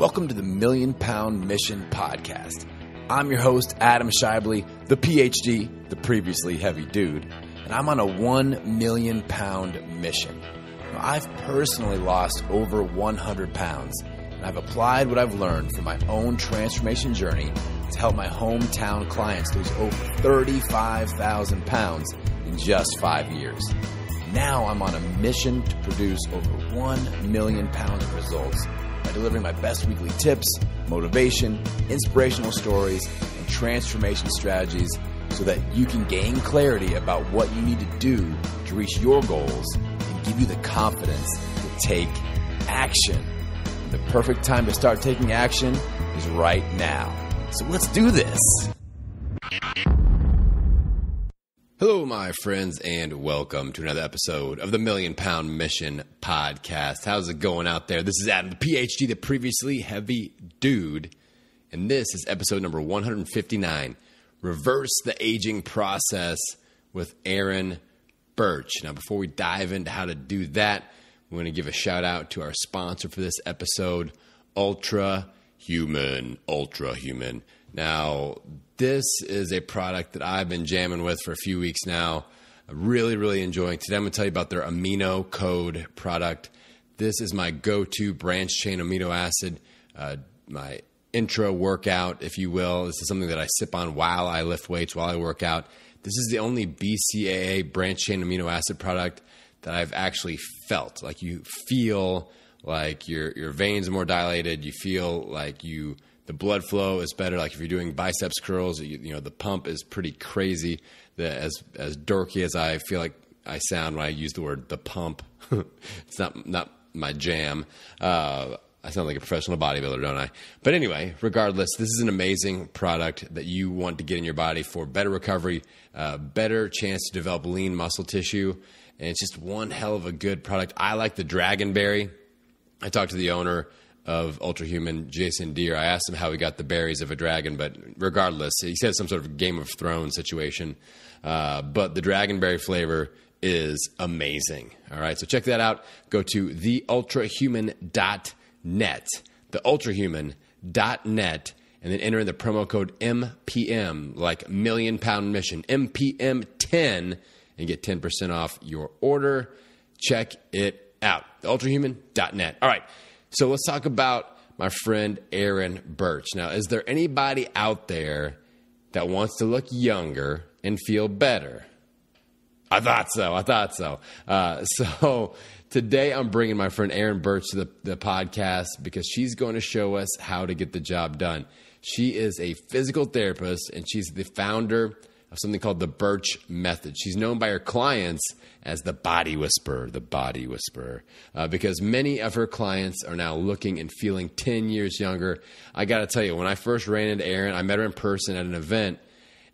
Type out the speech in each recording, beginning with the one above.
Welcome to the Million Pound Mission Podcast. I'm your host, Adam Shively, the PhD, the previously heavy dude, and I'm on a 1 million pound mission. Now, I've personally lost over 100 pounds, and I've applied what I've learned from my own transformation journey to help my hometown clients lose over 35,000 pounds in just 5 years. Now I'm on a mission to produce over 1 million pounds of results by delivering my best weekly tips, motivation, inspirational stories, and transformation strategies so that you can gain clarity about what you need to do to reach your goals and give you the confidence to take action. The perfect time to start taking action is right now. So let's do this. Hello, my friends, and welcome to another episode of the Million Pound Mission Podcast. How's it going out there? This is Adam, the PhD, the previously heavy dude, and this is episode number 159, Reverse the Aging Process with Erin Burch. Now, before we dive into how to do that, we're going to give a shout out to our sponsor for this episode, Ultra Human. Now, this is a product that I've been jamming with for a few weeks now. I'm really enjoying. Today I'm going to tell you about their amino code product. This is my go-to branch chain amino acid, my intro workout, if you will. This is something that I sip on while I lift weights, while I work out. This is the only BCAA branch chain amino acid product that I've actually felt. Like you feel like your veins are more dilated. You feel like the blood flow is better. Like if you're doing biceps curls, you know, the pump is pretty crazy. As dorky as I feel like I sound when I use the word the pump, it's not my jam. I sound like a professional bodybuilder, don't I? But anyway, regardless, this is an amazing product that you want to get in your body for better recovery, better chance to develop lean muscle tissue. And it's just one hell of a good product. I like the Dragonberry. I talked to the owner of Ultra Human, Jason Deere. I asked him how he got the berries of a dragon, but regardless, he said some sort of Game of Thrones situation. But the Dragonberry flavor is amazing. All right, so check that out. Go to theultrahuman.net, theultrahuman.net, and then enter in the promo code MPM, like Million Pound Mission, MPM10, and get 10% off your order. Check it out, theultrahuman.net. All right. So let's talk about my friend Erin Burch. Now, is there anybody out there that wants to look younger and feel better? I thought so. So today I'm bringing my friend Erin Burch to the podcast because she's going to show us how to get the job done. She is a physical therapist, and she's the founder of something called the Burch Method. She's known by her clients as the body whisperer, because many of her clients are now looking and feeling 10 years younger. I got to tell you, when I first ran into Erin, I met her in person at an event,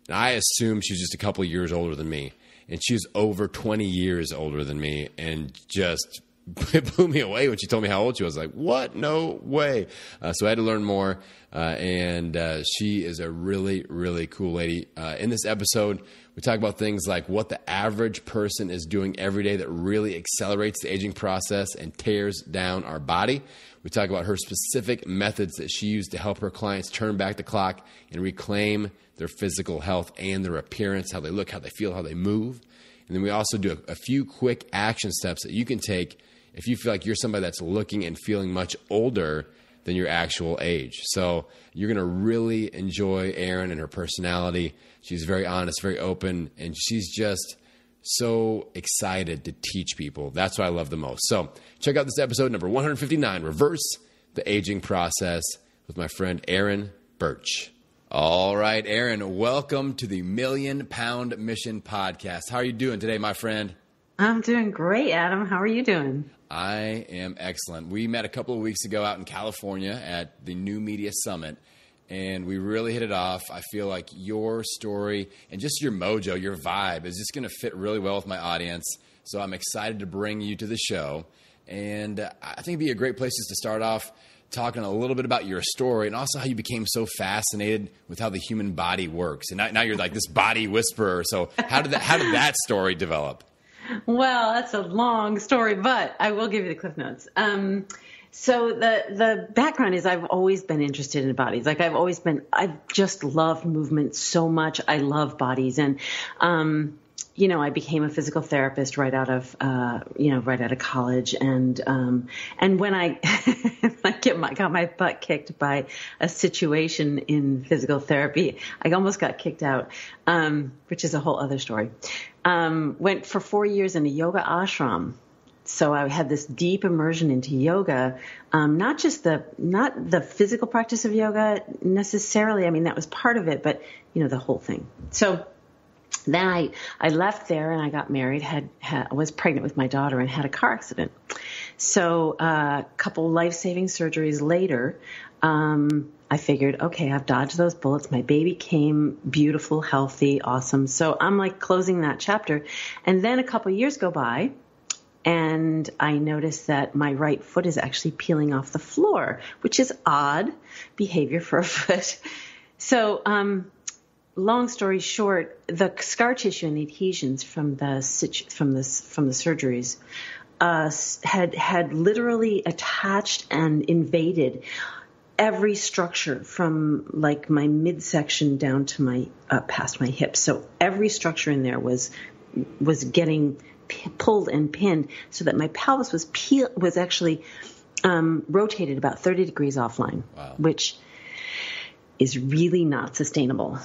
and I assumed she was just a couple of years older than me. And she was over 20 years older than me, and just it blew me away when she told me how old she was. Like, what? No way. So I had to learn more. And she is a really cool lady. In this episode, we talk about things like what the average person is doing every day that really accelerates the aging process and tears down our body. We talk about her specific methods that she used to help her clients turn back the clock and reclaim their physical health and their appearance, how they look, how they feel, how they move. And then we also do a few quick action steps that you can take if you feel like you're somebody that's looking and feeling much older than your actual age. So you're going to really enjoy Erin and her personality. She's very honest, very open, and she's just so excited to teach people. That's what I love the most. So check out this episode, number 159, Reverse the Aging Process, with my friend Erin Burch. All right, Erin, welcome to the Million Pound Mission Podcast. How are you doing today, my friend? I'm doing great, Adam. How are you doing? I am excellent. We met a couple of weeks ago out in California at the New Media Summit, and we really hit it off. I feel like your story and just your mojo, your vibe is just going to fit really well with my audience. So I'm excited to bring you to the show. And I think it'd be a great place just to start off talking a little bit about your story and also how you became so fascinated with how the human body works. And now you're like this body whisperer. So how did that story develop? Well, that's a long story, but I will give you the cliff notes. So the background is I've always been interested in bodies. Like I've just loved movement so much. I love bodies. And, I became a physical therapist right out of college. And when I, got my butt kicked by a situation in physical therapy, I almost got kicked out, which is a whole other story. Went for 4 years in a yoga ashram. So I had this deep immersion into yoga, not the physical practice of yoga necessarily. I mean, that was part of it, but the whole thing. So then I left there and I got married, was pregnant with my daughter and had a car accident. So a couple life-saving surgeries later, I figured, okay, I've dodged those bullets. My baby came beautiful, healthy, awesome. So I'm like closing that chapter. And then a couple years go by. And I noticed that my right foot is actually peeling off the floor, which is odd behavior for a foot. So, long story short, the scar tissue and the adhesions from the surgeries had literally attached and invaded every structure from like my midsection down to my past my hips. So every structure in there was getting pulled and pinned so that my pelvis was actually rotated about 30 degrees offline, wow. Which is really not sustainable.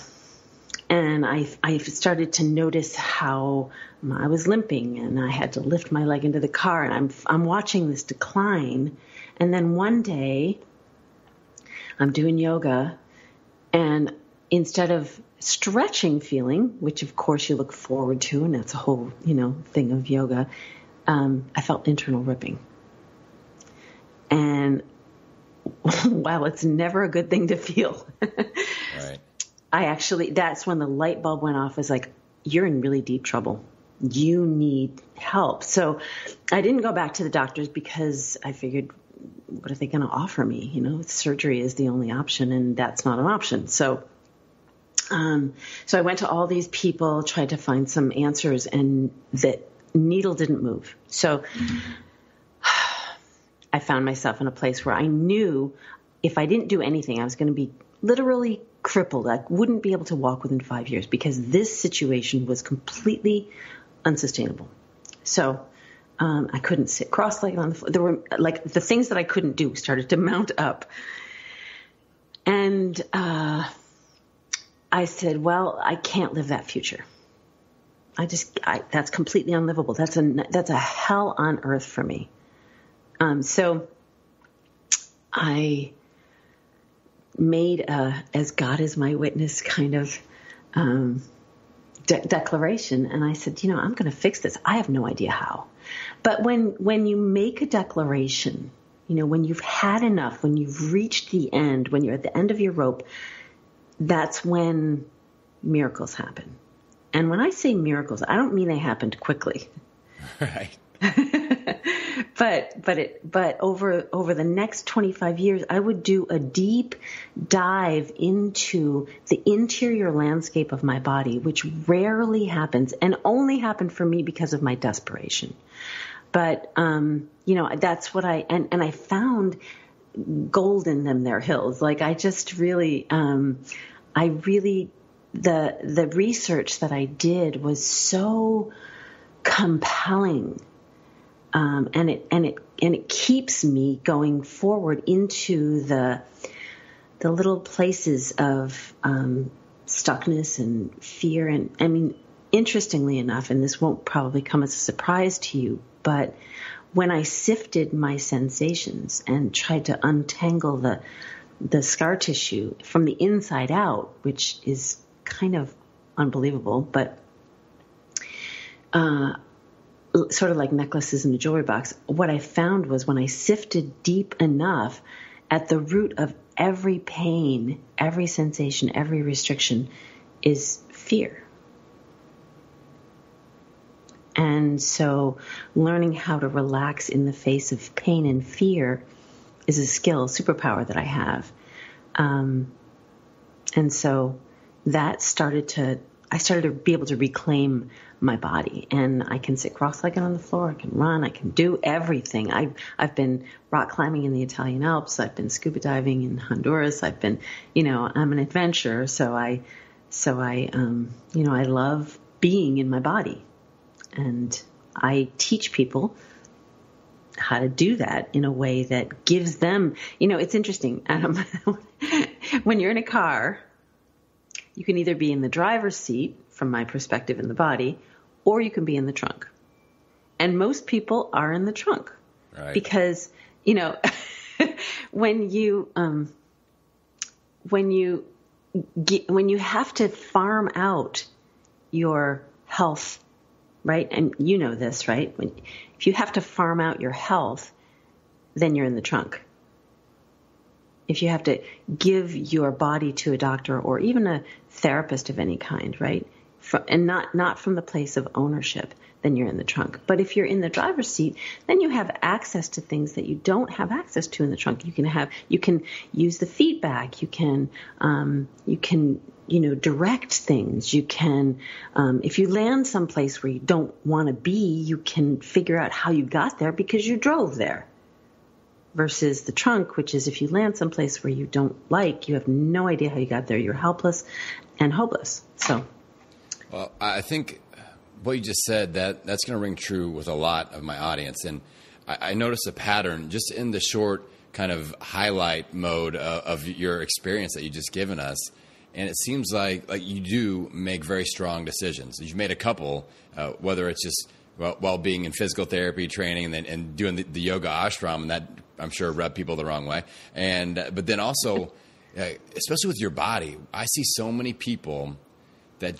And I started to notice how I was limping and I had to lift my leg into the car, and I'm watching this decline. And then one day I'm doing yoga, and instead of stretching feeling, which of course you look forward to, and that's a whole, thing of yoga, I felt internal ripping. And while it's never a good thing to feel, right. That's when the light bulb went off. It's like, you're in really deep trouble. You need help. So I didn't go back to the doctors because I figured, what are they going to offer me? Surgery is the only option, and that's not an option. So I went to all these people, tried to find some answers, and the needle didn't move. So I found myself in a place where I knew if I didn't do anything, I was going to be literally crippled. I wouldn't be able to walk within 5 years because this situation was completely unsustainable. So I couldn't sit cross-legged on the floor. There were like the things that I couldn't do started to mount up. And I said, well, I can't live that future. That's completely unlivable. That's a hell on earth for me. So I made as God is my witness kind of declaration. And I said, I'm going to fix this. I have no idea how. But when you make a declaration, when you've had enough, when you've reached the end, when you're at the end of your rope, that's when miracles happen. And when I say miracles, I don't mean they happened quickly. Right. But over the next 25 years, I would do a deep dive into the interior landscape of my body, which rarely happens and only happened for me because of my desperation. But, that's what and I found gold in them, their hills. Like I just really, the research that I did was so compelling. And it keeps me going forward into the little places of stuckness and fear. And I mean, interestingly enough, and this won't probably come as a surprise to you, but when I sifted my sensations and tried to untangle the scar tissue from the inside out, which is kind of unbelievable, but sort of like necklaces in a jewelry box, what I found was when I sifted deep enough, at the root of every pain, every sensation, every restriction is fear. And so learning how to relax in the face of pain and fear is a skill, superpower that I have. And so that started to, I started to be able to reclaim my body, and I can sit cross-legged on the floor. I can run. I can do everything. I've been rock climbing in the Italian Alps. I've been scuba diving in Honduras. I've been, I'm an adventurer. So I love being in my body, and I teach people how to do that in a way that gives them, it's interesting, Adam, when you're in a car, you can either be in the driver's seat, from my perspective in the body, or you can be in the trunk. And most people are in the trunk. Right. Because, when you have to farm out your health, right? And you know this, right? If you have to farm out your health, then you're in the trunk. If you have to give your body to a doctor or even a therapist of any kind, right? And not from the place of ownership, then you're in the trunk. But if you're in the driver's seat, then you have access to things that you don't have access to in the trunk. You can use the feedback. You can direct things. You can, if you land someplace where you don't want to be, you can figure out how you got there because you drove there. Versus the trunk, which is if you land someplace where you don't like, you have no idea how you got there. You're helpless and hopeless. So, well, I think what you just said, that's going to ring true with a lot of my audience. And I noticed a pattern just in the short kind of highlight mode of your experience that you just given us. And it seems like you do make very strong decisions. You've made a couple, whether it's just while being in physical therapy training and doing the yoga ashram, and that I'm sure rubbed people the wrong way. But then also, especially with your body, I see so many people that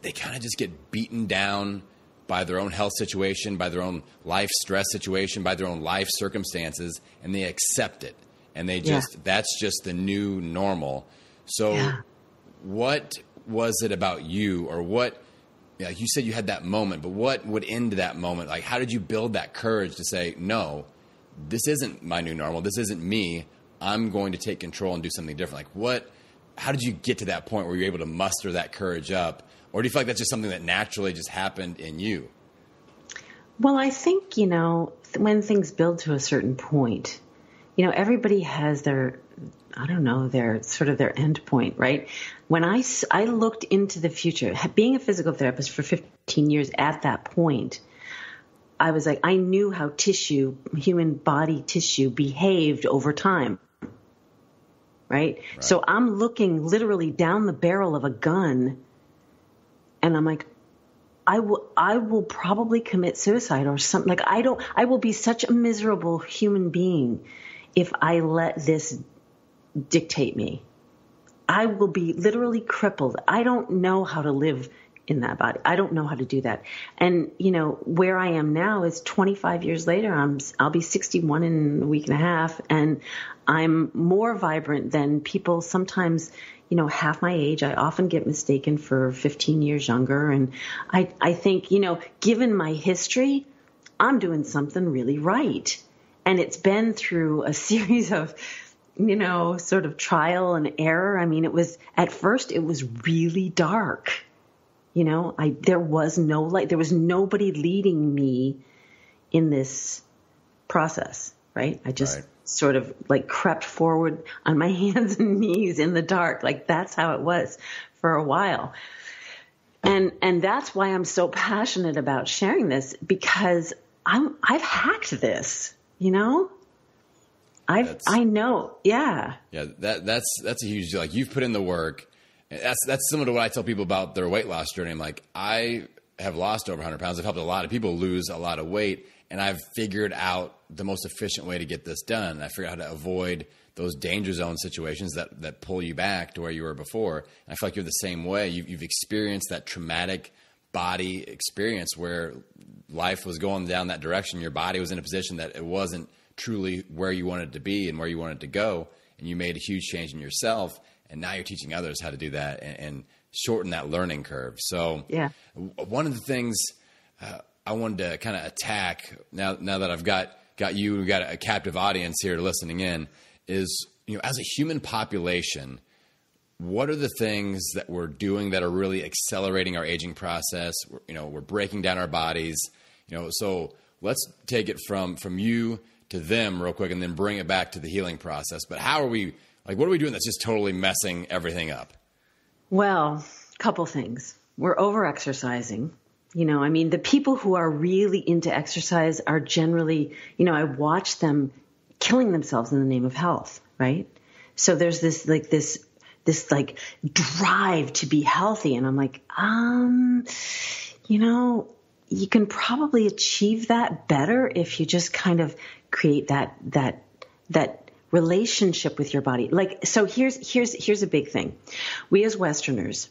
they kind of just get beaten down by their own health situation, by their own life stress situation, by their own life circumstances, and they accept it. And that's just the new normal. So what was it about you, or what, like you said you had that moment, but what would end that moment? Like, how did you build that courage to say, no, this isn't my new normal. This isn't me. I'm going to take control and do something different. Like how did you get to that point where you're able to muster that courage up? Or do you feel like that's just something that naturally just happened in you? Well, I think, when things build to a certain point, everybody has their sort of their end point, right? When I looked into the future, being a physical therapist for 15 years at that point, I was like, I knew how human body tissue behaved over time. Right? So I'm looking literally down the barrel of a gun, and I'm like, I will probably commit suicide or something. Like, I will be such a miserable human being if I let this dictate me. I will be literally crippled. I don't know how to live in that body. I don't know how to do that. And, where I am now is 25 years later, I'll be 61 in a week and a half, and I'm more vibrant than people sometimes, half my age. I often get mistaken for 15 years younger. And I think, given my history, I'm doing something really right. And it's been through a series of, sort of trial and error. I mean, at first it was really dark. There was no light. There was nobody leading me in this process, right? I just sort of crept forward on my hands and knees in the dark. Like, that's how it was for a while. And that's why I'm so passionate about sharing this, because I've hacked this, I know. Yeah. Yeah. That's a huge, you've put in the work. That's similar to what I tell people about their weight loss journey. I'm like, I have lost over 100 pounds. I've helped a lot of people lose a lot of weight, and I've figured out the most efficient way to get this done. I figured out how to avoid those danger zone situations that pull you back to where you were before. And I feel like you're the same way. You've experienced that traumatic body experience where life was going down that direction. Your body was in a position that it wasn't truly where you wanted to be and where you wanted to go. And you made a huge change in yourself. And now you're teaching others how to do that and shorten that learning curve. So one of the things I wanted to kind of attack now that I've got you, we've got a captive audience here listening in, is, as a human population, what are the things that we're doing that are really accelerating our aging process? We're breaking down our bodies, so let's take it from you to them real quick and then bring it back to the healing process. But how are we, what are we doing that's just totally messing everything up? Well, couple things. We're over-exercising. The people who are really into exercise are generally, I watch them killing themselves in the name of health, right? So there's this drive to be healthy. And I'm like, you can probably achieve that better if you just kind of create that relationship with your body. So here's a big thing. We as Westerners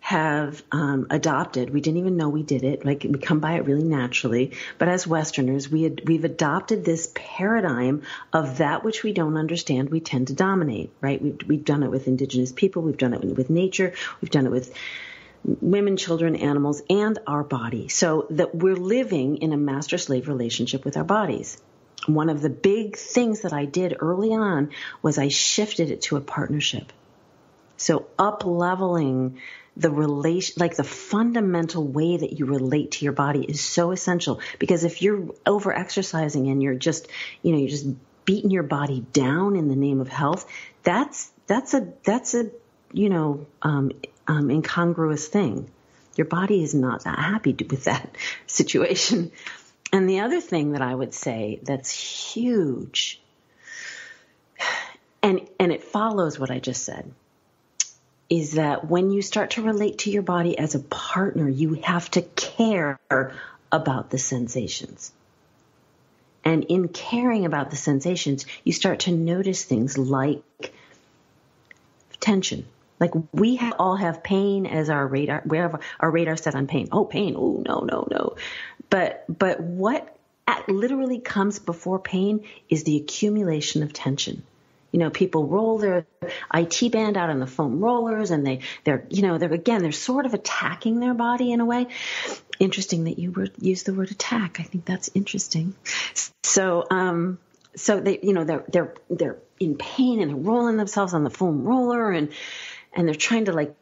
have adopted, we didn't even know we did it, we come by it really naturally, but as Westerners, we've adopted this paradigm of that which we don't understand, we tend to dominate, right? We've done it with indigenous people, we've done it with nature, we've done it with women, children, animals, and our body. So that we're living in a master-slave relationship with our bodies. One of the big things that I did early on was I shifted it to a partnership. So up-leveling the relation, the fundamental way that you relate to your body is so essential, because if you're over-exercising and you're just beating your body down in the name of health, that's a incongruous thing. Your body is not that happy with that situation. And the other thing that I would say that's huge, and it follows what I just said, is that when you start to relate to your body as a partner, you have to care about the sensations. And in caring about the sensations, you start to notice things like tension. We all have pain as our radar. We have our radar set on pain. Oh, pain. Oh, no. But what literally comes before pain is the accumulation of tension. People roll their IT band out on the foam rollers, and they're sort of attacking their body in a way. Interesting that you used the word attack. I think that's interesting. So they, they're in pain and they're rolling themselves on the foam roller, and they're trying to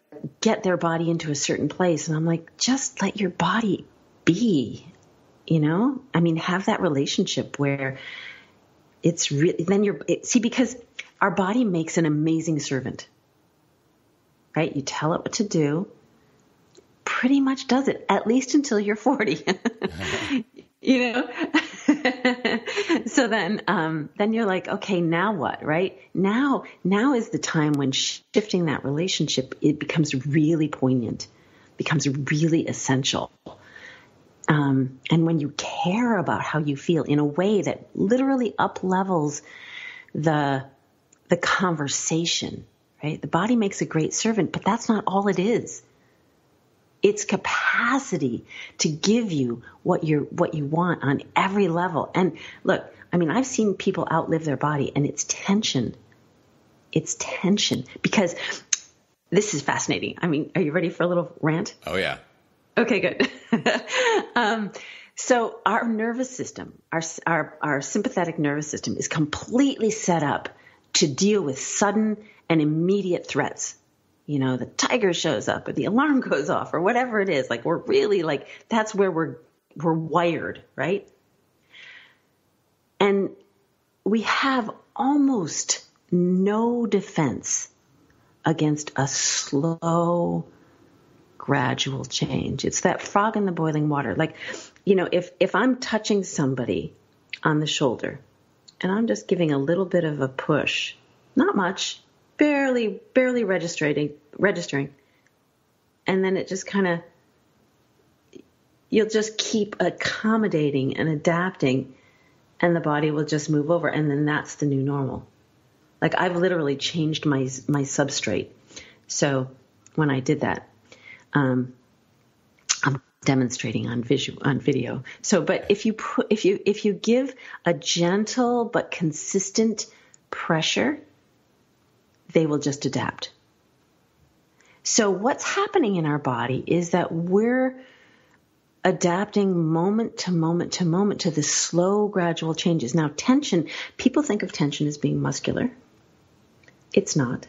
get their body into a certain place. And I'm like, just let your body be, have that relationship where it's really, then because our body makes an amazing servant, right? You tell it what to do, pretty much does it, at least until you're 40, So then you're like, okay, now what, right? Now is the time when shifting that relationship, it becomes really poignant, becomes really essential. And when you care about how you feel in a way that literally up-levels the conversation, right? The body makes a great servant, but that's not all it is. Its capacity to give you what you want on every level. And look, I've seen people outlive their body, and it's tension. It's tension, because this is fascinating. Are you ready for a little rant? Oh yeah. Okay, good. So our nervous system, our sympathetic nervous system, is completely set up to deal with sudden and immediate threats. The tiger shows up, or the alarm goes off, or whatever it is. We're really that's where we're wired, right? And we have almost no defense against a slow, gradual change. It's that frog in the boiling water. If I'm touching somebody on the shoulder and I'm just giving a little bit of a push, not much, barely registering, and then it just kind of, you'll just keep accommodating and adapting, and the body will just move over, and then that's the new normal. I've literally changed my substrate. So when I did that, I'm demonstrating on video. So, but if you give a gentle but consistent pressure, they will just adapt. So what's happening in our body is that we're adapting moment to moment to moment to the slow, gradual changes. Now, tension, people think of tension as being muscular. It's not.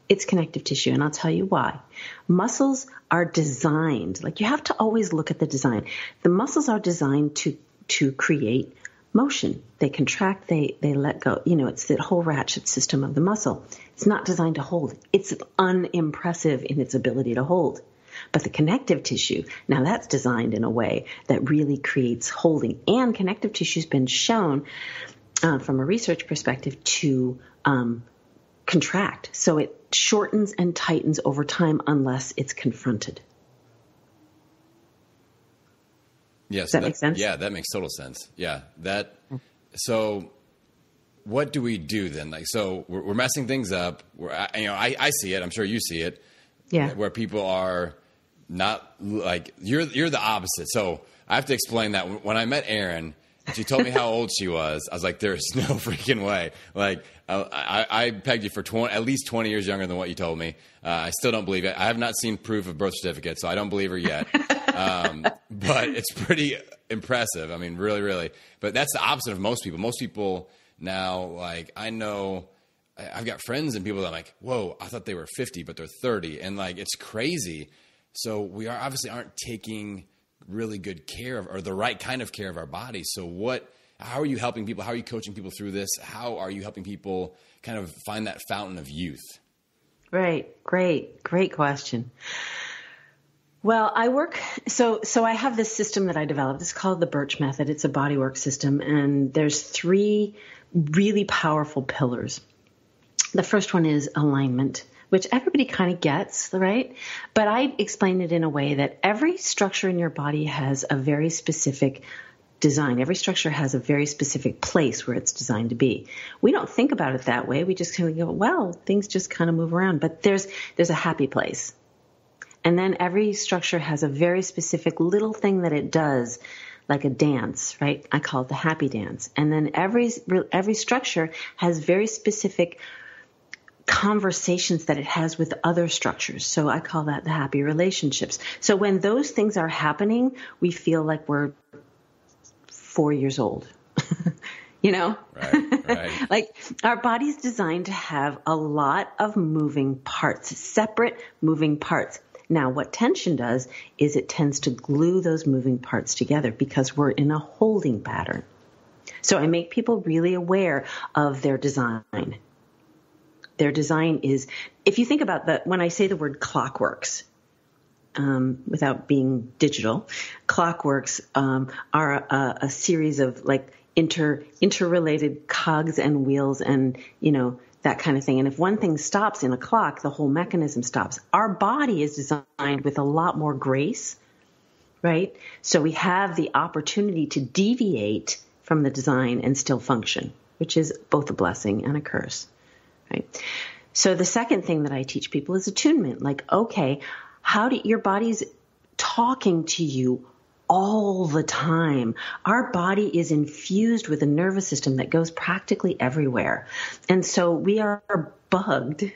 It's connective tissue, and I'll tell you why. Muscles are designed, like you have to always look at the design. The muscles are designed to create motion. They contract, they let go. It's the whole ratchet system of the muscle. It's not designed to hold. It's unimpressive in its ability to hold. But the connective tissue, now that's designed in a way that really creates holding. And connective tissue has been shown from a research perspective to contract. So it shortens and tightens over time unless it's confronted. Yes. Does that make sense? Yeah, that makes total sense. Yeah. So what do we do then? Like, so we're messing things up. I see it. I'm sure you see it. Yeah. Where people are not like, you're the opposite. So I have to explain that when I met Erin, she told me how old she was. I was like, there's no freaking way. Like, I pegged you for at least 20 years younger than what you told me. I still don't believe it. I have not seen proof of birth certificate, so I don't believe her yet. But it's pretty impressive. I mean, really, really. But that's the opposite of most people. Most people now, like, I know I've got friends and people that I'm like, whoa, I thought they were 50, but they're 30. And, like, it's crazy. So we obviously aren't taking really good care of, or the right kind of care of our bodies. So how are you helping people? How are you coaching people through this? How are you helping people kind of find that fountain of youth? Right. Great question. Well, so I have this system that I developed. It's called the Birch Method. It's a bodywork system. And there's 3 really powerful pillars. The first one is alignment, which everybody kind of gets, right? But I explain it in a way that every structure in your body has a very specific design. Every structure has a very specific place where it's designed to be. We don't think about it that way. We just kind of go, well, things just kind of move around. But there's a happy place. And then every structure has a very specific little thing that it does, like a dance, right? I call it the happy dance. And then every structure has very specific conversations that it has with other structures. So I call that the happy relationships. So when those things are happening, we feel like we're 4 years old. Right. Like our body's designed to have a lot of moving parts, separate moving parts. Now, what tension does is it tends to glue those moving parts together because we're in a holding pattern. So I make people really aware of their design. Their design is, if you think about when I say the word clockworks, without being digital, clockworks are a series of like interrelated cogs and wheels and, that kind of thing. And if one thing stops in a clock, the whole mechanism stops. Our body is designed with a lot more grace, right? So we have the opportunity to deviate from the design and still function, which is both a blessing and a curse, right? So the second thing that I teach people is attunement. Like, okay, your body's talking to you all the time. Our body is infused with a nervous system that goes practically everywhere. And so we are bugged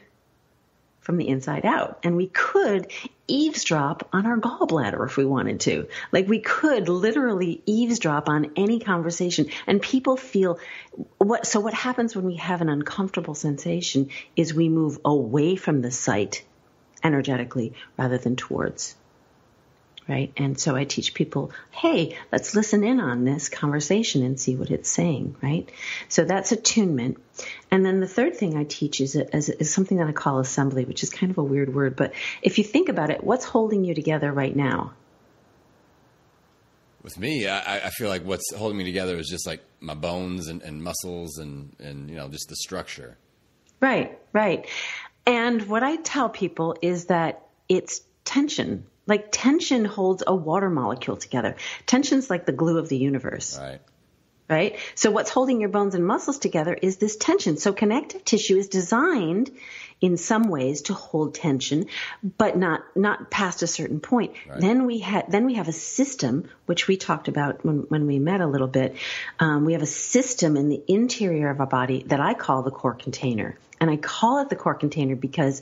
from the inside out. And we could eavesdrop on our gallbladder if we wanted to. Like we could literally eavesdrop on any conversation. And people feel so what happens when we have an uncomfortable sensation is we move away from the site energetically rather than towards. Right. And so I teach people, hey, let's listen in on this conversation and see what it's saying. Right. So that's attunement. And then the third thing I teach is something that I call assembly, which is kind of a weird word. But if you think about it, what's holding you together right now? With me, I feel like what's holding me together is just like my bones and muscles and just the structure. Right. Right. And what I tell people is that it's tension. Like tension holds a water molecule together. Tension's like the glue of the universe. Right? So what's holding your bones and muscles together is this tension. So connective tissue is designed in some ways to hold tension, but not past a certain point. Right. Then we have a system, which we talked about when we met a little bit. We have a system in the interior of our body that I call the core container. And I call it the core container because,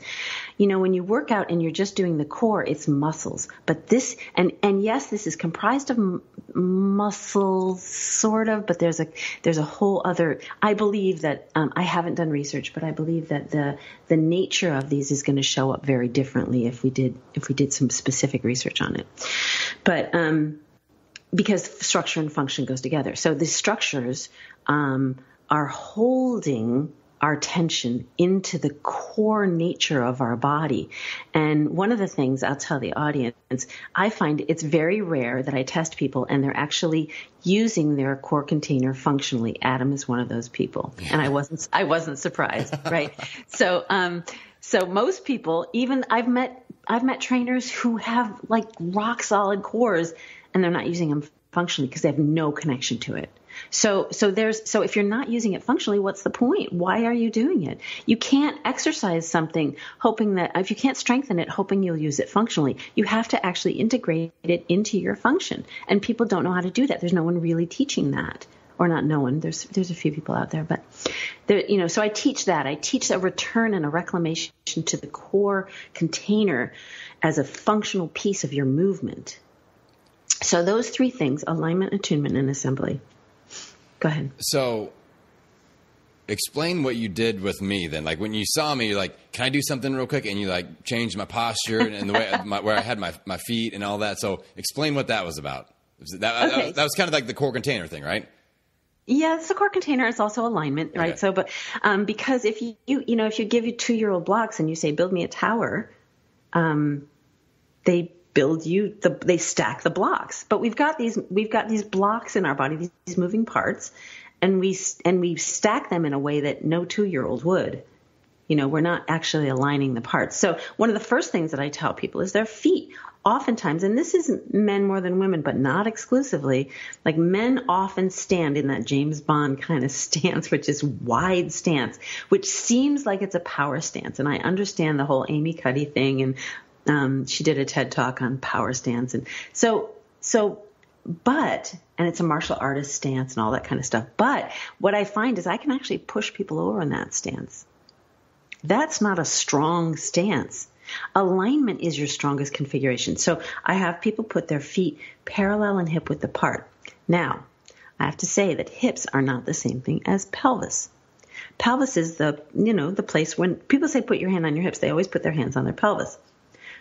when you work out and you're just doing the core, it's muscles. But this, and yes, this is comprised of muscles, sort of, but there's a whole other. I believe that I haven't done research, but I believe that the nature of these is going to show up very differently if we did some specific research on it. But because structure and function goes together, so the structures are holding our attention into the core nature of our body. And one of the things I'll tell the audience, I find it's very rare that I test people and they're actually using their core container functionally. Adam is one of those people. Yeah. And I wasn't surprised, right? So most people, even I've met trainers who have like rock solid cores and they're not using them functionally because they have no connection to it. So if you're not using it functionally, what's the point? Why are you doing it? You can't exercise something hoping that if you can't strengthen it, hoping you'll use it functionally. You have to actually integrate it into your function. And people don't know how to do that. There's no one really teaching that, or not no one. There's a few people out there, but there, so I teach that. I teach a return and a reclamation to the core container as a functional piece of your movement. So those three things: alignment, attunement, and assembly. Go ahead. So explain what you did with me then. Like when you saw me, you're like, can I do something real quick? And you like changed my posture and the way where I had my feet and all that. So explain what that was about. That was kind of like the core container thing, right? Yeah, it's a core container. It's also alignment, right? Okay. So, but because if you give you 2-year-old blocks and you say, build me a tower, they build you they stack the blocks. But we've got these blocks in our body, these moving parts, and we stack them in a way that no 2-year-old would. We're not actually aligning the parts. So one of the first things that I tell people is their feet. Oftentimes, and this isn't men more than women, but not exclusively, like men often stand in that James Bond kind of stance, which is wide stance, which seems like it's a power stance. And I understand the whole Amy Cuddy thing, and she did a TED talk on power stance. And and it's a martial artist stance and all that kind of stuff. But what I find is I can actually push people over in that stance. That's not a strong stance. Alignment is your strongest configuration. So I have people put their feet parallel and hip width apart. Now, I have to say that hips are not the same thing as pelvis. Pelvis is the place when people say put your hand on your hips, they always put their hands on their pelvis.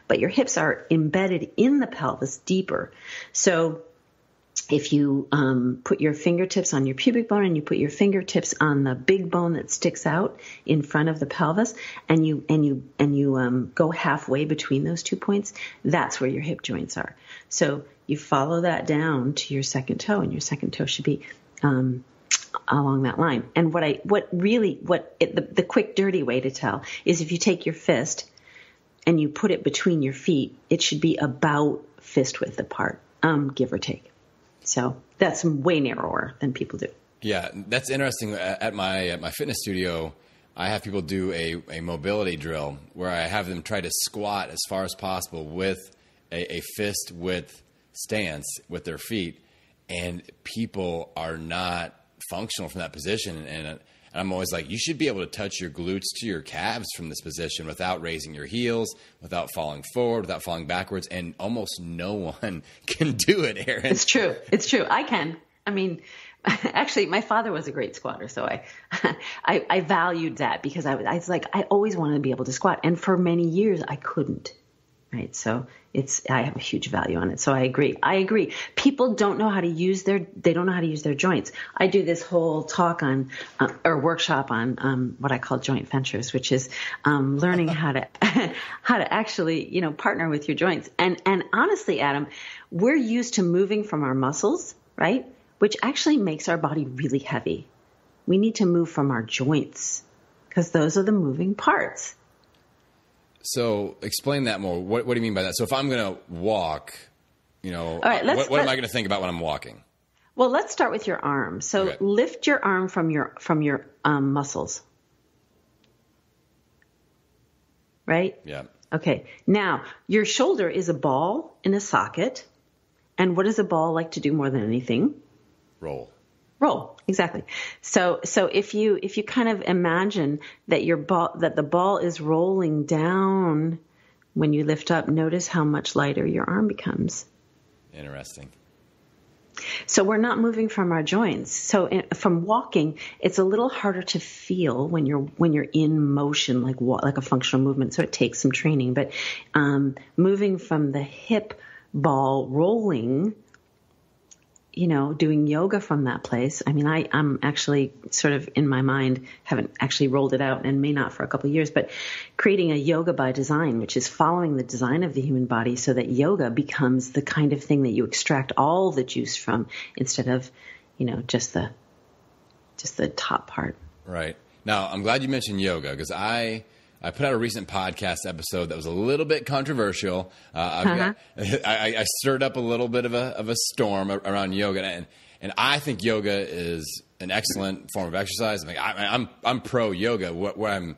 But your hips are embedded in the pelvis deeper. So if you put your fingertips on your pubic bone and you put your fingertips on the big bone that sticks out in front of the pelvis, and you go halfway between those 2 points, that's where your hip joints are. So you follow that down to your second toe, and your second toe should be along that line. And the quick, dirty way to tell is if you take your fist and you put it between your feet, it should be about fist width apart, give or take. So that's way narrower than people do. Yeah, that's interesting. At my fitness studio, I have people do a mobility drill where I have them try to squat as far as possible with a fist width stance with their feet, and people are not functional from that position. And I'm always like, you should be able to touch your glutes to your calves from this position without raising your heels, without falling forward, without falling backwards. And almost no one can do it, Erin. It's true. I can. I mean, actually, my father was a great squatter, so I valued that because I was like, I always wanted to be able to squat. And for many years, I couldn't. Right. So I have a huge value on it. So I agree. People don't know how to use their joints. I do this whole talk on, or workshop on, what I call joint ventures, which is, learning how to actually, partner with your joints. And honestly, Adam, we're used to moving from our muscles, right? Which actually makes our body really heavy. We need to move from our joints because those are the moving parts. So explain that more. What do you mean by that? So if I'm going to walk, all right, what am I going to think about when I'm walking? Well, let's start with your arm. So okay. Lift your arm from your muscles. Right? Yeah. Okay. Now, your shoulder is a ball in a socket. And what does a ball like to do more than anything? Roll. Exactly. So if you kind of imagine that that the ball is rolling down when you lift up, notice how much lighter your arm becomes. Interesting. So we're not moving from our joints. So from walking, it's a little harder to feel when you're in motion, like a functional movement. So it takes some training. But moving from the hip ball rolling, doing yoga from that place. I mean, I'm actually sort of in my mind, haven't actually rolled it out and may not for a couple of years, but creating a yoga by design, which is following the design of the human body so that yoga becomes the kind of thing that you extract all the juice from instead of, just the top part. Right. Now, I'm glad you mentioned yoga because I put out a recent podcast episode that was a little bit controversial. I stirred up a little bit of a storm around yoga, and I think yoga is an excellent form of exercise. I'm pro yoga. Where I'm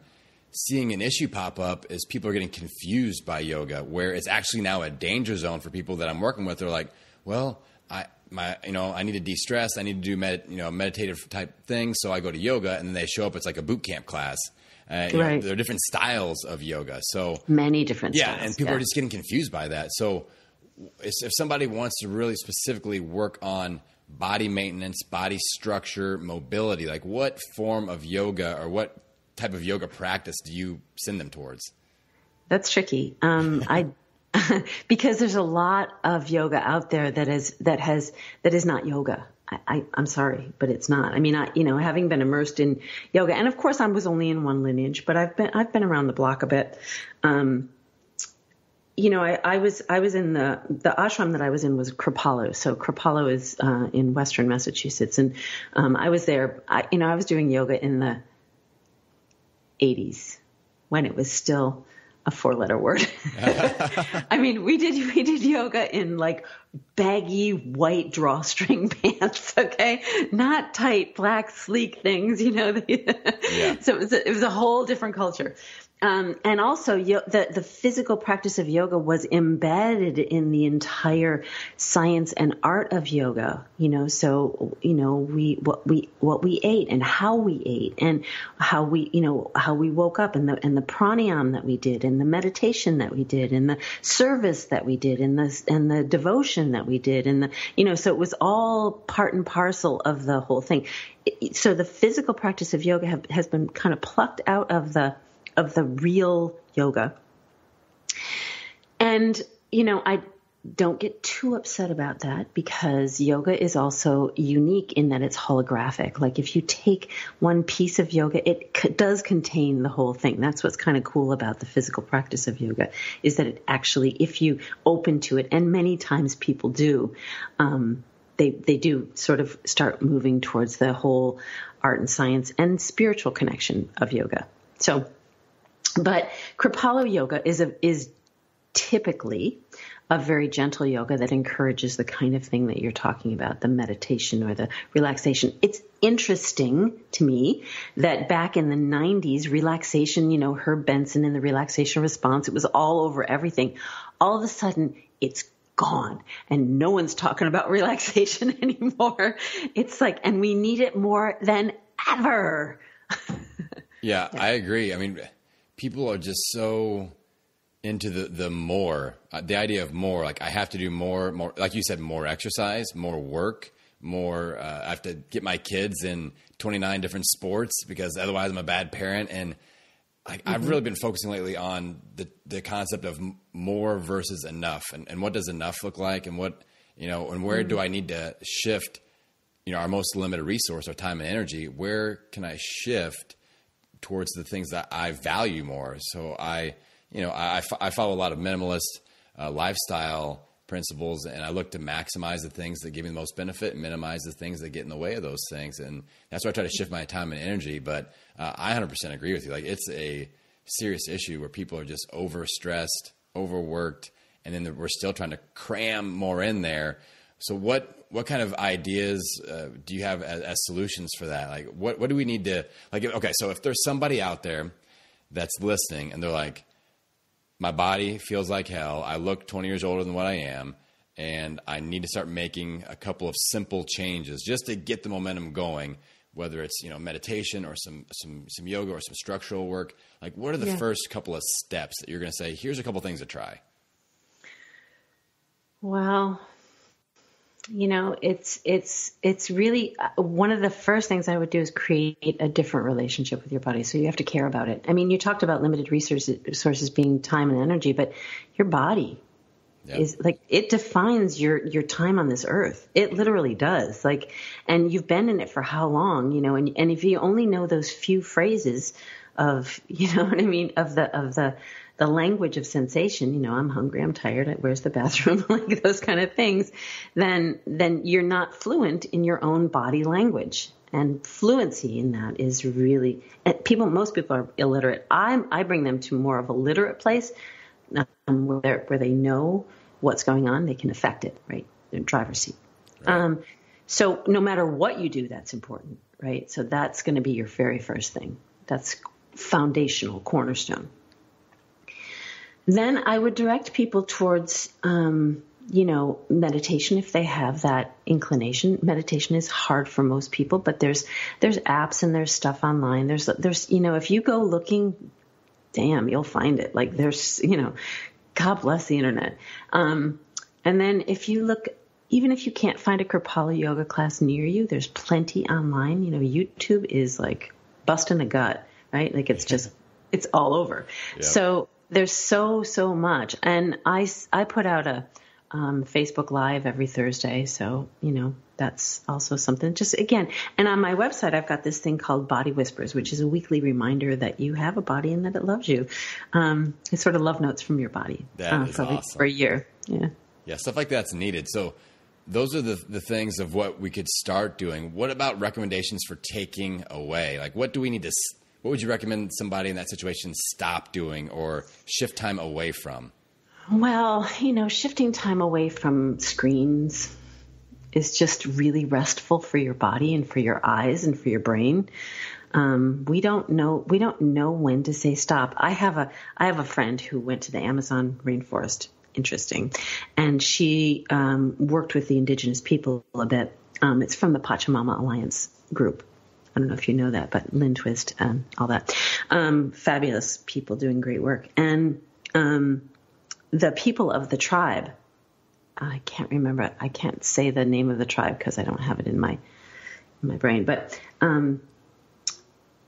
seeing an issue pop up is people are getting confused by yoga, where it's actually now a danger zone for people that I'm working with. They're like, well, I need to de-stress. I need to do meditative type things, so I go to yoga, and then they show up. It's like a boot camp class. Right. There are different styles of yoga. So many different styles. Yeah, and people are just getting confused by that. So if somebody wants to really specifically work on body maintenance, body structure, mobility, like what form of yoga or what type of yoga practice do you send them towards? That's tricky. Because there's a lot of yoga out there that is not yoga. I'm sorry, but it's not. I mean, having been immersed in yoga, and of course I was only in one lineage, but I've been around the block a bit. I was in the ashram that I was in was Kripalu. So Kripalu is in Western Massachusetts, and I was there. I was doing yoga in the 80s when it was still a 4-letter word. I mean, we did yoga in like baggy white drawstring pants, okay? Not tight, black, sleek things, Yeah. So it was a whole different culture. And also the physical practice of yoga was embedded in the entire science and art of yoga, so, what we ate and how we ate and how we woke up and the pranayama that we did and the meditation that we did and the service that we did and the devotion that we did and so it was all part and parcel of the whole thing. So the physical practice of yoga has been kind of plucked out of the real yoga. And, I don't get too upset about that because yoga is also unique in that it's holographic. Like if you take one piece of yoga, it does contain the whole thing. That's what's kind of cool about the physical practice of yoga is that it actually, if you open to it, and many times people do, they do sort of start moving towards the whole art and science and spiritual connection of yoga. So, but Kripalu yoga is typically a very gentle yoga that encourages the kind of thing that you're talking about, the meditation or the relaxation. It's interesting to me that back in the 90s, relaxation, Herb Benson and the relaxation response, it was all over everything. All of a sudden, it's gone and no one's talking about relaxation anymore. It's like, and we need it more than ever. Yeah, I agree. I mean, people are just so into the more, the idea of more, like I have to do more, like you said, more exercise, more work, more, I have to get my kids in 29 different sports because otherwise I'm a bad parent. And I've really been focusing lately on the concept of more versus enough and what does enough look like and what, and where do I need to shift, our most limited resource, our time and energy, where can I shift towards the things that I value more? So I follow a lot of minimalist lifestyle principles, and I look to maximize the things that give me the most benefit and minimize the things that get in the way of those things. And that's why I try to shift my time and energy. But I 100% agree with you. Like it's a serious issue where people are just overstressed, overworked, and then we're still trying to cram more in there. So what kind of ideas do you have as solutions for that? Like what do we need to okay, so if there's somebody out there that's listening and they're like, my body feels like hell, I look 20 years older than what I am, and I need to start making a couple of simple changes just to get the momentum going, whether it's, meditation or some yoga or some structural work. Like what are the first couple of steps that you're going to say, here's a couple things to try? Well, It's really one of the first things I would do is create a different relationship with your body. So you have to care about it. I mean, you talked about limited resources being time and energy, but your body is like, it defines your time on this earth. It literally does. Like, and you've been in it for how long, and if you only know those few phrases of, what I mean, of the language of sensation, I'm hungry, I'm tired, where's the bathroom, like those kind of things, then you're not fluent in your own body language. And fluency in that is really, most people are illiterate. I bring them to more of a literate place, where they know what's going on, they can affect it, right? They're in driver's seat. Right. So no matter what you do, that's important, right? So that's going to be your very first thing. That's foundational, cornerstone. Then I would direct people towards, meditation if they have that inclination. Meditation is hard for most people, but there's apps and there's stuff online. There's if you go looking, damn, you'll find it. Like there's, God bless the internet. And then if you look, even if you can't find a Kripalu yoga class near you, there's plenty online. YouTube is like busting the gut, right? Like it's all over. Yep. So there's so much. And I put out a Facebook Live every Thursday. So, that's also something just again. And on my website, I've got this thing called Body Whispers, which is a weekly reminder that you have a body and that it loves you. It's sort of love notes from your body. That is awesome. For a year. Yeah. Yeah. Stuff like that's needed. So those are the things of what we could start doing. What about recommendations for taking away? Like what would you recommend somebody in that situation stop doing or shift time away from? Well, shifting time away from screens is just really restful for your body and for your eyes and for your brain. We don't know when to say stop. I have a friend who went to the Amazon rainforest. Interesting. And she worked with the indigenous people a bit. It's from the Pachamama Alliance group. I don't know if you know that, but Lynn Twist and all that. Fabulous people doing great work. And the people of the tribe, I can't remember, I can't say the name of the tribe because I don't have it in my brain, but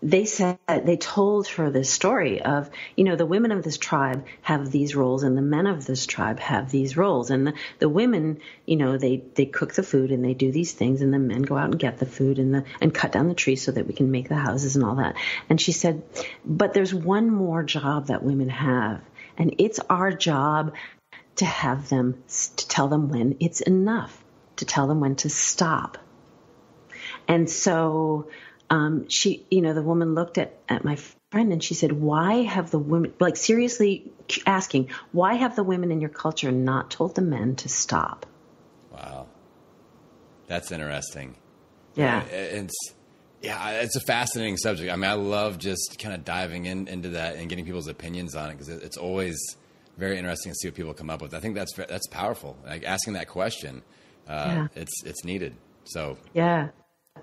they told her this story of, the women of this tribe have these roles and the men of this tribe have these roles. And the women, they cook the food and they do these things, and the men go out and get the food and cut down the trees so that we can make the houses and all that. And she said, but there's one more job that women have, and it's our job to tell them when it's enough, to tell them when to stop. And so she, the woman looked at my friend and she said, why have the women, like seriously asking, why have the women in your culture not told the men to stop? Wow. That's interesting. Yeah. It's a fascinating subject. I mean, I love just kind of diving into that and getting people's opinions on it because it's always very interesting to see what people come up with. I think that's powerful. Like asking that question, it's needed. So yeah.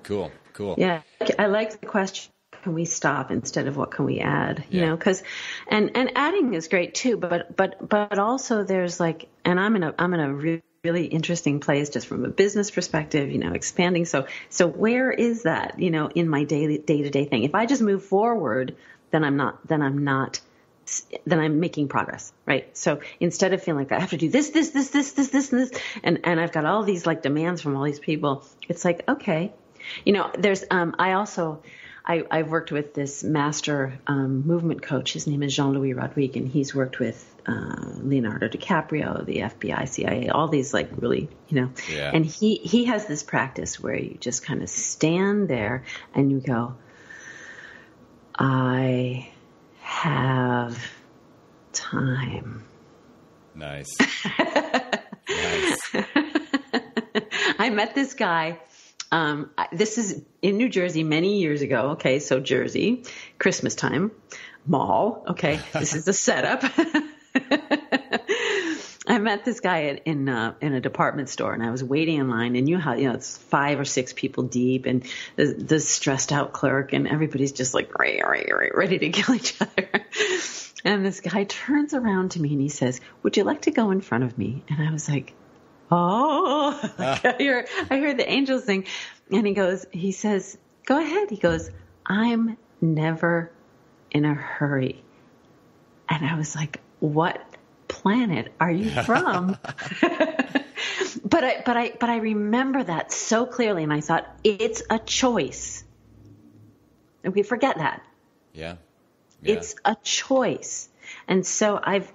Cool. Yeah. I like the question, can we stop instead of what can we add, cause, and adding is great too, but also there's like, and I'm in a really interesting place just from a business perspective, expanding. So where is that, in my day-to-day thing? If I just move forward, then I'm making progress, right? So instead of feeling like I have to do this, and I've got all these like demands from all these people, it's like, okay, there's, I've worked with this master movement coach. His name is Jean-Louis Rodrigue, and he's worked with Leonardo DiCaprio, the FBI, CIA, all these like really, and he has this practice where you just kind of stand there and you go, I have time. Nice. I met this guy. This is in New Jersey many years ago. Okay. So Jersey, Christmas time, mall. Okay. This is the setup. I met this guy in a department store, and I was waiting in line, and it's 5 or 6 people deep, and the stressed out clerk, and everybody's just like ready to kill each other. And this guy turns around to me and he says, "Would you like to go in front of me?" And I was like, oh, I heard the angels sing. And he says, go ahead. He goes, I'm never in a hurry. And I was like, what planet are you from? But I remember that so clearly. And I thought, it's a choice. And we forget that. Yeah. It's a choice. And so I've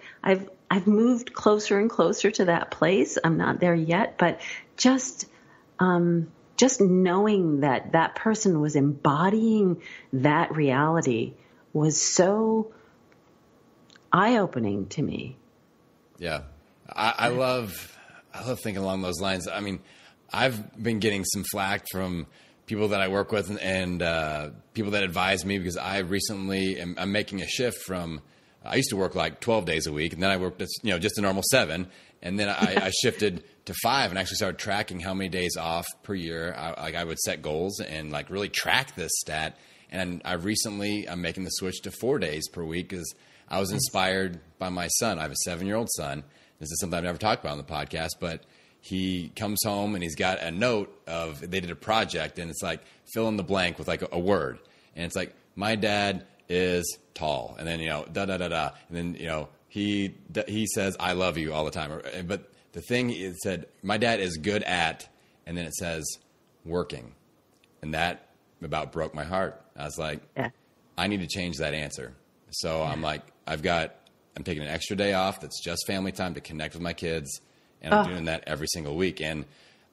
moved closer and closer to that place. I'm not there yet, but just knowing that that person was embodying that reality was so eye-opening to me. Yeah. I love thinking along those lines. I mean, I've been getting some flack from people that I work with and people that advise me because I recently I'm making a shift from, I used to work like 12 days a week, and then I worked, just a normal 7. And then I shifted to 5 and actually started tracking how many days off per year. I would set goals and like really track this stat. And I'm making the switch to 4 days per week because I was inspired by my son. I have a 7-year-old son. This is something I've never talked about on the podcast, but he comes home and he's got a note of, they did a project and it's like fill in the blank with like a word. And it's like, my dad is tall. And then, da, da, da, da. And then, he says, I love you all the time. But the thing is said, my dad is good at, and then it says working. And that about broke my heart. I was like, I need to change that answer. So I'm like, I'm taking an extra day off. That's just family time to connect with my kids. And I'm doing that every single week, and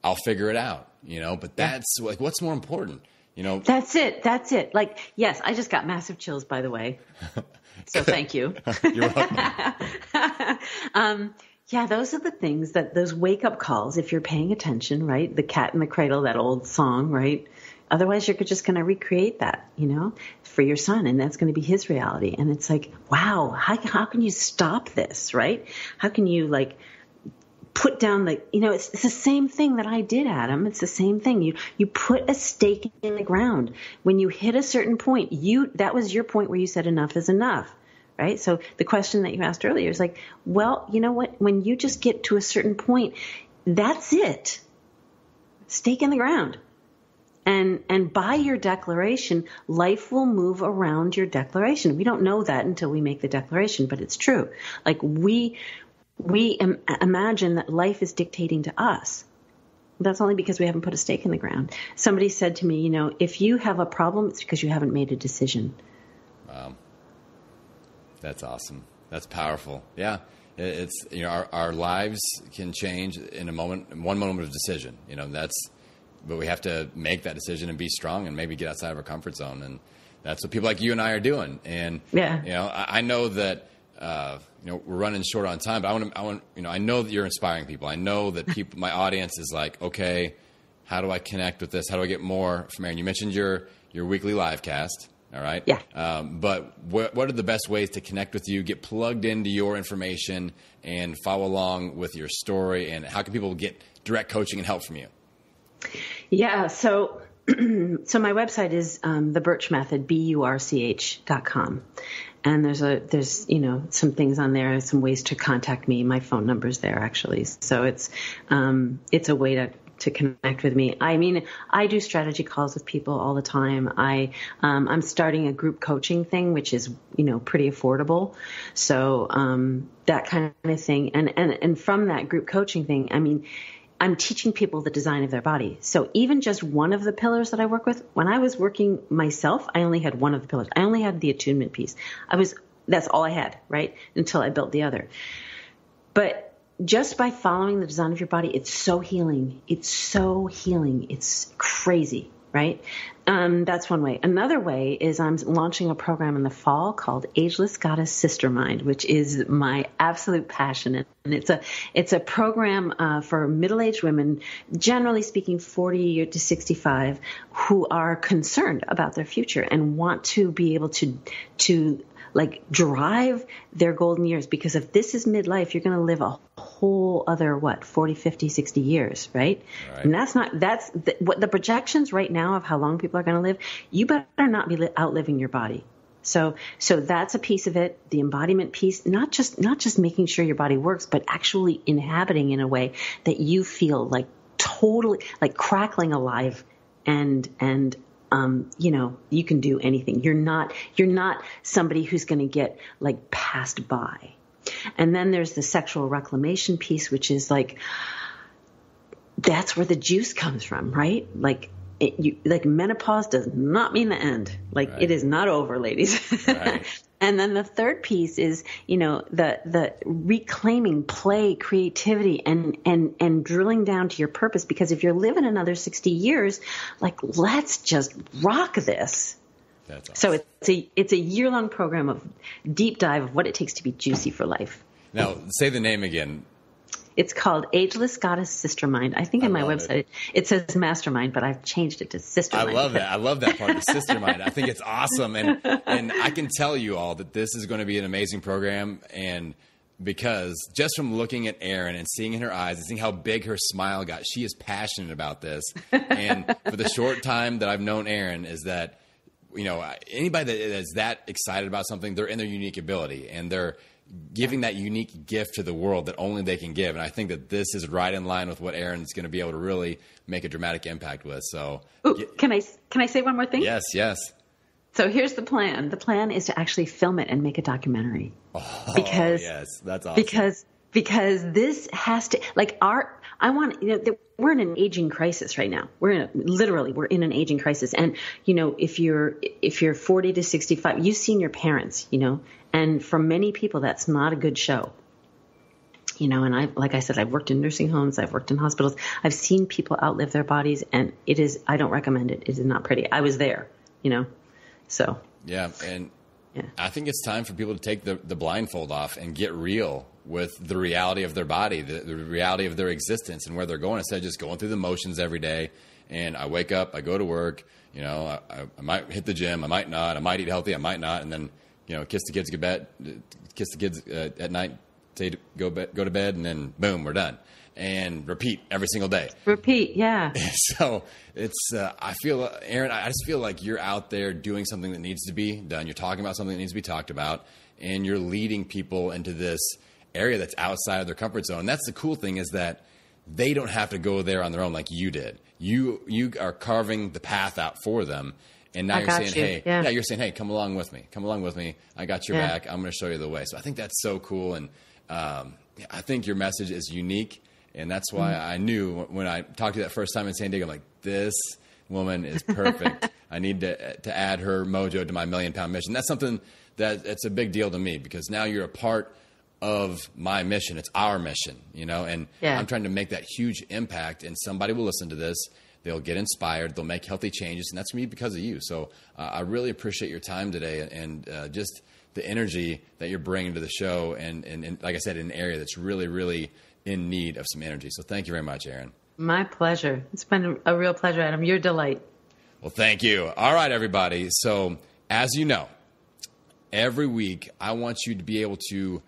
I'll figure it out, but that's like, what's more important, That's it. Like, yes, I just got massive chills, by the way. So thank you. You're welcome. Yeah, those are the things those wake up calls, if you're paying attention, right? The Cat in the Cradle, that old song, right? Otherwise, you're just going to recreate that, for your son, and that's going to be his reality. And it's like, wow, how can you stop this, right? How can you put down it's the same thing that I did, Adam. It's the same thing. You put a stake in the ground. When you hit a certain point, that was your point where you said enough is enough, right? So the question that you asked earlier is like, well, you know what? When you just get to a certain point, that's it. Stake in the ground. And by your declaration, life will move around your declaration. We don't know that until we make the declaration, but it's true. Like we imagine that life is dictating to us. That's only because we haven't put a stake in the ground. Somebody said to me, if you have a problem, it's because you haven't made a decision. Wow. That's awesome. That's powerful. Yeah. It's, our lives can change in one moment of decision, but we have to make that decision and be strong and maybe get outside of our comfort zone. And that's what people like you and I are doing. And, I know that, we're running short on time, but I know that you're inspiring people. I know that my audience is like, okay, how do I connect with this? How do I get more from Erin? You mentioned your weekly live cast. All right. Yeah. But what are the best ways to connect with you, get plugged into your information and follow along with your story? And how can people get direct coaching and help from you? Yeah. So my website is, the Birch Method, BURCH.com. And there's some things on there, some ways to contact me. My phone number's there actually. So it's a way to connect with me. I mean, I do strategy calls with people all the time. I'm starting a group coaching thing, which is, pretty affordable. So, that kind of thing. And from that group coaching thing, I mean, I'm teaching people the design of their body. So even just one of the pillars that I work with, when I was working myself, I only had one of the pillars. I only had the attunement piece. That's all I had, right? Until I built the other. But just by following the design of your body, it's so healing. It's so healing. It's crazy, right? That's one way. Another way is I'm launching a program in the fall called Ageless Goddess Sister Mind, which is my absolute passion. And it's a program for middle-aged women, generally speaking 40 to 65, who are concerned about their future and want to be able to drive their golden years. Because if this is midlife, you're going to live a whole other, 40, 50, 60 years, right? And what the projections right now of how long people are going to live, you better not be outliving your body. So that's a piece of it. The embodiment piece, not just making sure your body works, but actually inhabiting in a way that you feel like totally like crackling alive and you can do anything. You're not somebody who's going to get like passed by. And then there's the sexual reclamation piece, which is like, that's where the juice comes from, right? Like menopause does not mean the end. Like right. It is not over, ladies. Right. And then the third piece is, the reclaiming play, creativity, and drilling down to your purpose. Because if you're living another 60 years, like, let's just rock this. That's awesome. So it's a year-long program of deep dive of what it takes to be juicy for life. Now, say the name again. It's called Ageless Goddess Sister Mind. I think on my website it says Mastermind, but I've changed it to Sister Mind. I love that. I love that part, the Sister Mind. I think it's awesome. And I can tell you all that this is going to be an amazing program. And because just from looking at Erin and seeing in her eyes and seeing how big her smile got, she is passionate about this. And for the short time that I've known Erin is that, anybody that is that excited about something, they're in their unique ability and they're giving that unique gift to the world that only they can give. And I think that this is right in line with what Erin's going to be able to really make a dramatic impact with. So can I say one more thing? Yes. So here's the plan. The plan is to actually film it and make a documentary. Oh, yes. That's awesome. Because this has to, like, we're in an aging crisis right now. We're in an aging crisis. And, if you're 40 to 65, you've seen your parents, and for many people, that's not a good show. And like I said, I've worked in nursing homes, I've worked in hospitals. I've seen people outlive their bodies, and I don't recommend it. It is not pretty. I was there, so. Yeah. And I think it's time for people to take the blindfold off and get real with the reality of their body, the reality of their existence and where they're going, instead of just going through the motions every day. And I wake up, I go to work, I might hit the gym, I might not, I might eat healthy, I might not. And then, kiss the kids at night, say to go to bed, and then boom, we're done. And repeat every single day. Repeat, yeah. So it's, I feel, Erin, I just feel like you're out there doing something that needs to be done. You're talking about something that needs to be talked about, and you're leading people into this area that's outside of their comfort zone. And that's the cool thing, is that they don't have to go there on their own like you did. You are carving the path out for them. And now you're saying, hey, come along with me. Come along with me. I got your back. I'm going to show you the way. So I think that's so cool. And I think your message is unique. And that's why I knew when I talked to you that first time in San Diego, I'm like, this woman is perfect. I need to add her mojo to my 1 million pound mission. That's something it's a big deal to me, because now you're a part of my mission. It's our mission, and I'm trying to make that huge impact, and somebody will listen to this. They'll get inspired. They'll make healthy changes, and that's going to be because of you. So I really appreciate your time today, and just the energy that you're bringing to the show, and like I said, in an area that's really, really in need of some energy. So thank you very much, Erin. My pleasure. It's been a real pleasure, Adam. Your delight. Well, thank you. All right, everybody. So as you know, every week I want you to be able to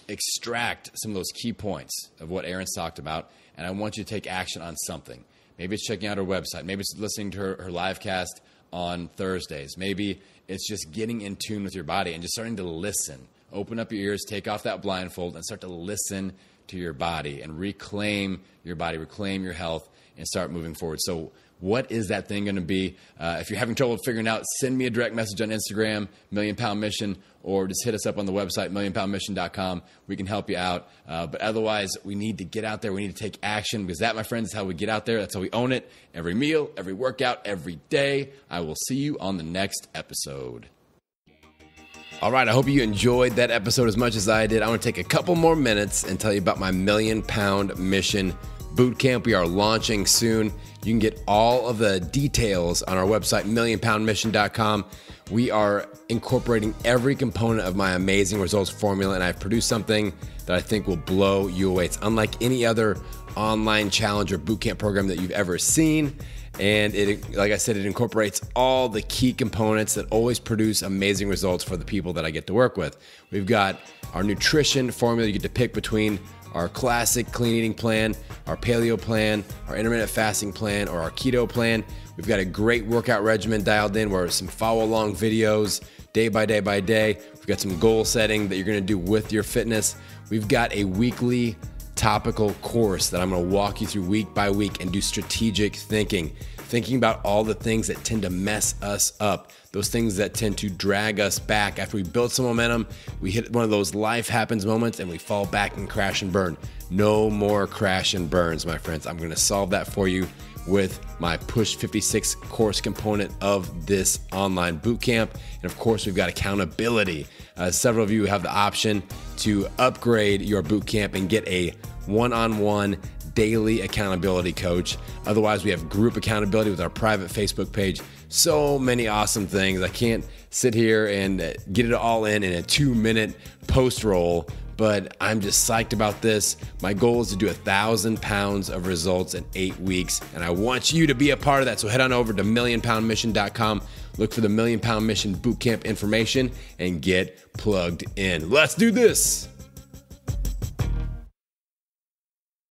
extract some of those key points of what Erin's talked about, and I want you to take action on something. Maybe it's checking out her website. Maybe it's listening to her live cast on Thursdays. Maybe it's just getting in tune with your body and just starting to listen. Open up your ears, take off that blindfold, and start to listen to your body and reclaim your body, reclaim your health, and start moving forward. So what is that thing going to be? If you're having trouble figuring out, send me a direct message on Instagram, 1 Million Pound Mission, or just hit us up on the website, 1millionpoundmission.com. We can help you out. But otherwise, we need to get out there. We need to take action, because that, my friends, is how we get out there. That's how we own it. Every meal, every workout, every day. I will see you on the next episode. All right, I hope you enjoyed that episode as much as I did. I want to take a couple more minutes and tell you about my 1 Million Pound Mission Bootcamp. We are launching soon. You can get all of the details on our website, millionpoundmission.com. We are incorporating every component of my amazing results formula, and I've produced something that I think will blow you away. It's unlike any other online challenge or bootcamp program that you've ever seen. And it, like I said, it incorporates all the key components that always produce amazing results for the people that I get to work with. We've got our nutrition formula. You get to pick between our classic clean eating plan, our paleo plan, our intermittent fasting plan, or our keto plan. We've got a great workout regimen dialed in where some follow along videos day by day by day. We've got some goal setting that you're going to do with your fitness. We've got a weekly topical course that I'm going to walk you through week by week and do strategic thinking about all the things that tend to mess us up, those things that tend to drag us back. After we build some momentum, we hit one of those life happens moments and we fall back and crash and burn. No more crash and burns, my friends. I'm going to solve that for you with my Push 56 course component of this online bootcamp. And of course, we've got accountability. Several of you have the option to upgrade your bootcamp and get a one-on-one daily accountability coach. Otherwise, we have group accountability with our private Facebook page. So many awesome things. I can't sit here and get it all in a 2-minute post roll, but I'm just psyched about this. My goal is to do 1,000 pounds of results in 8 weeks, and I want you to be a part of that. So head on over to millionpoundmission.com, look for the Million Pound Mission Bootcamp information, and get plugged in. Let's do this.